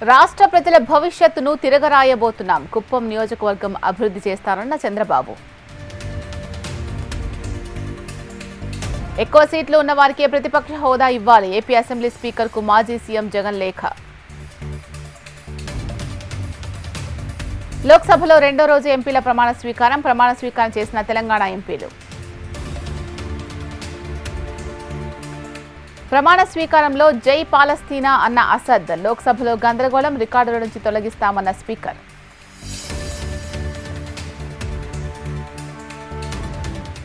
రాష్ట్ర ప్రజల భవిష్యత్తును తిరగరాయబోతున్నాం. కుప్పం నియోజకవర్గం అభివృద్ధి చేస్తారన్న చంద్రబాబు. ఎక్కువ సీట్లు ఉన్న వారికే ప్రతిపక్ష హోదా ఇవ్వాలి. ఏపీ అసెంబ్లీ స్పీకర్కు మాజీ సీఎం జగన్ లేఖ. లోక్సభలో రెండో రోజు ఎంపీల ప్రమాణ స్వీకారం చేసిన తెలంగాణ ఎంపీలు. ప్రమాణ స్వీకారంలో జై పాలస్తీనా అన్న అసద్. లోక్సభలో గందరగోళం, రికార్డుల నుంచి తొలగిస్తామన్న స్పీకర్.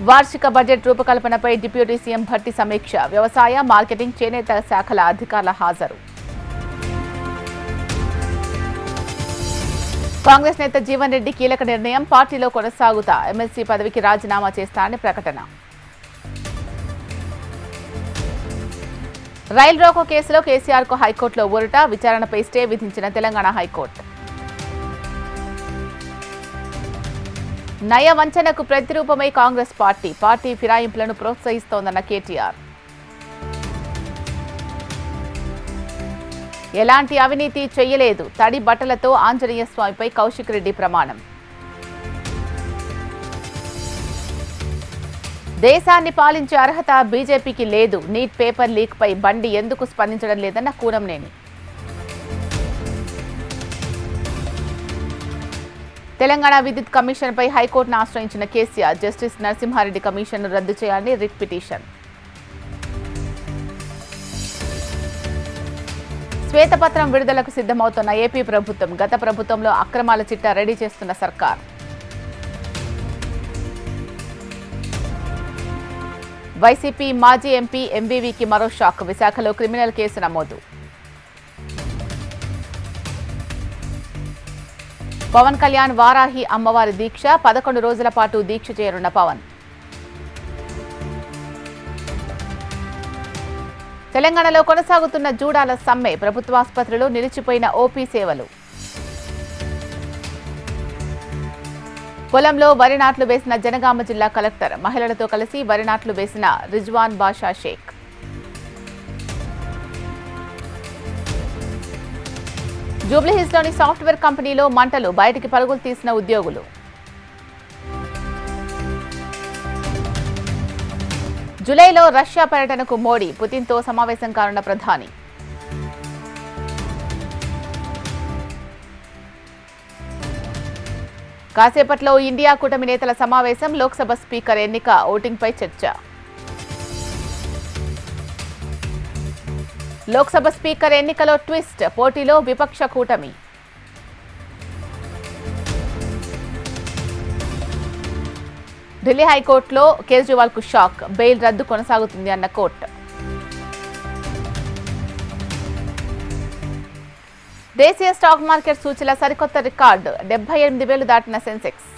వార్షిక బడ్జెట్ రూపకల్పనపై డిప్యూటీ సీఎం భట్టి సమీక్ష. వ్యవసాయ, మార్కెటింగ్, చేనేత శాఖల అధికారుల హాజరు. కాంగ్రెస్ నేత జీవన్ రెడ్డి కీలక నిర్ణయం. పార్టీలో కొనసాగుతా. ఎమ్మెల్సీ పదవికి రాజీనామా చేస్తానని ప్రకటన. రైల్ రోకో కేసులో కేసీఆర్కు హైకోర్టులో ఊరట. విచారణపై స్టే విధించిన తెలంగాణ హైకోర్టు. నయ వంచనకు ప్రతిరూపమై కాంగ్రెస్ పార్టీ ఫిరాయింపులను ప్రోత్సహిస్తోందన్న కేటీఆర్. ఎలాంటి అవినీతి చేయలేదు. తడి బట్టలతో ఆంజనేయ స్వామిపై కౌశిక్ రెడ్డి ప్రమాణం. దేశాన్ని పాలించే అర్హత బీజేపీకి లేదు. నీట్ పేపర్ లీక్ పై బండి ఎందుకు స్పందించడం లేదన్న కూనంనేని. తెలంగాణ విద్యుత్ కమిషన్పై హైకోర్టును ఆశ్రయించిన కేసీఆర్. జస్టిస్ నరసింహారెడ్డి కమిషన్ను రద్దు చేయాలని రిట్ పిటిషన్. శ్వేతపత్రం విడుదలకు సిద్ధమవుతున్న ఏపీ ప్రభుత్వం. గత ప్రభుత్వంలో అక్రమాల చిట్టా రెడీ చేస్తున్న సర్కార్. వైసీపీ మాజీ ఎంపీ ఎంవీవీకి మరో షాక్. విశాఖలో క్రిమినల్ కేసు నమోదు. పవన్ కళ్యాణ్ వారాహి అమ్మవారి దీక్ష. 11 రోజుల పాటు దీక్ష చేయనున్న పవన్. తెలంగాణలో కొనసాగుతున్న జూడాల సమ్మె. ప్రభుత్వాసుపత్రిలో నిలిచిపోయిన ఓపీ సేవలు. పొలంలో వరి నాట్లు వేసిన జనగామ జిల్లా కలెక్టర్. మహిళలతో కలిసి వరి నాట్లు వేసిన రిజ్వాన్ బాషా షేక్. జూబ్లీహిల్స్లోని సాఫ్ట్వేర్ కంపెనీలో మంటలు. బయటికి పరుగులు తీసిన ఉద్యోగులు. జూలైలో రష్యా పర్యటనకు మోడీ. పుతిన్తో సమావేశం కానున్న ప్రధాని. కాసేపట్లో ఇండియా కూటమి నేతల సమావేశం. లోక్సభ స్పీకర్ ఎన్నిక, ఓటింగ్పై చర్చ. లోక్సభ స్పీకర్ ఎన్నికలో ట్విస్ట్. పోటీలో విపక్ష కూటమి. ఢిల్లీ హైకోర్టులో కేజ్రీవాల్కు షాక్. బెయిల్ రద్దు కొనసాగుతుంది అన్న కోర్టు. దేశీయ స్టాక్ మార్కెట్ సూచీల సరికొత్త రికార్డు. 78,000 దాటిన సెన్సెక్స్.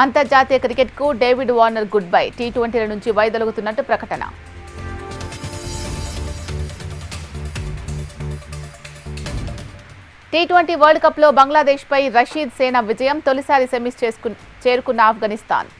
అంతర్జాతీయ క్రికెట్కు డేవిడ్ వార్నర్ గుడ్ బై. టీ20ల నుంచి వైదొలుగుతున్నట్టు ప్రకటన. టీ20 వరల్డ్ కప్లో బంగ్లాదేశ్పై రషీద్ సేన విజయం. తొలిసారి సెమీస్ చేరుకున్న ఆఫ్ఘనిస్తాన్.